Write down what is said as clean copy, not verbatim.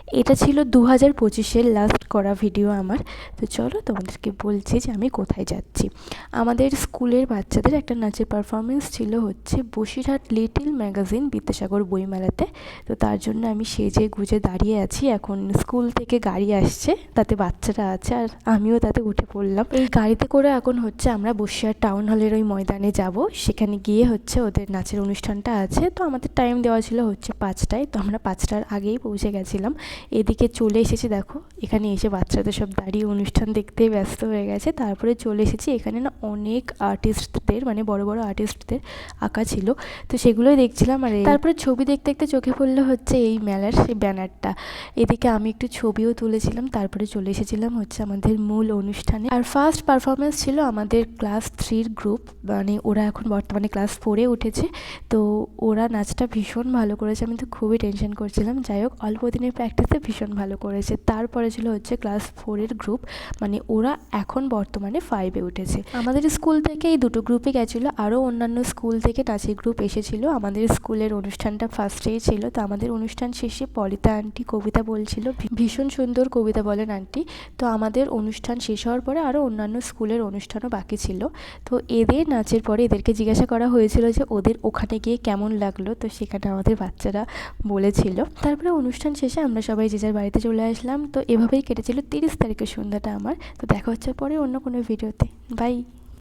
এটা ছিল 2025-এর লাস্ট করা ভিডিও আমার। তো চলো তোমাদেরকে বলছি যে আমি কোথায় যাচ্ছি। আমাদের স্কুলের বাচ্চাদের একটা নাচের পারফরমেন্স ছিল হচ্ছে বসিরহাট লিটল ম্যাগাজিন বিদ্যাসাগর বইমেলাতে। তো তার জন্য আমি সেজে গুজে দাঁড়িয়ে আছি। এখন স্কুল থেকে গাড়ি আসছে, তাতে বাচ্চারা আছে আর আমিও তাতে উঠে পড়লাম। এই গাড়িতে করে এখন হচ্ছে আমরা বসিরহাট টাউন হলের ওই ময়দানে যাব। সেখানে গিয়ে হচ্ছে ওদের নাচের অনুষ্ঠানটা আছে। তো আমাদের টাইম দেওয়া ছিল হচ্ছে 5টায়, তো আমরা 5টার আগেই পৌঁছে গেছিলাম। এদিকে চলে এসেছি, দেখো এখানে এসে বাচ্চাদের সব দাঁড়িয়ে অনুষ্ঠান দেখতে ব্যস্ত হয়ে গেছে। তারপরে চলে এসেছি, এখানে না অনেক আর্টিস্টদের মানে বড় বড় আর্টিস্টদের আঁকা ছিল, তো সেগুলোই দেখছিলাম। আর তারপরে ছবি দেখতে দেখতে চোখে পড়লো হচ্ছে এই মেলার সেই ব্যানারটা। এদিকে আমি একটু ছবিও তুলেছিলাম। তারপরে চলে এসেছিলাম হচ্ছে আমাদের মূল অনুষ্ঠানে। আর ফার্স্ট পারফরমেন্স ছিল আমাদের ক্লাস 3-র গ্রুপ, মানে ওরা এখন বর্তমানে ক্লাস 4-এ উঠেছে। তো ওরা নাচটা ভীষণ ভালো করেছে, আমি তো খুবই টেনশন করছিলাম। যাই হোক, অল্প দিনের প্র্যাকটিসে ভীষণ ভালো করেছে। তারপরে ছিল হচ্ছে ক্লাস 4-এর গ্রুপ, মানে ওরা এখন বর্তমানে 5-এ উঠেছে। আমাদের স্কুল থেকে এই দুটো গ্রুপই গেছিলো, আরও অন্যান্য স্কুল থেকে নাচের গ্রুপ এসেছিল। আমাদের স্কুলের অনুষ্ঠানটা ফার্স্টেই ছিল। তো আমাদের অনুষ্ঠান শেষে পলিতা আন্টি কবিতা বলছিল, ভীষণ সুন্দর কবিতা বলেন আন্টি। তো আমাদের অনুষ্ঠান শেষ হওয়ার পরে আরও অন্যান্য স্কুলের অনুষ্ঠানও বাকি ছিল। তো এদের নাচের পরে এদেরকে জিজ্ঞাসা করা হয়েছিল যে ওদের ওখানে গিয়ে কেমন লাগলো। তো সেখানে আমাদের বাচ্চারা বলেছিল। তারপরে অনুষ্ঠান শেষে আমরা সবাই যে যার বাড়িতে চলে আসলাম। তো এভাবেই কেটেছিল 30 তারিখের সন্ধ্যাটা আমার। তো দেখা হচ্ছে পরে অন্য কোনো ভিডিওতে। বাই।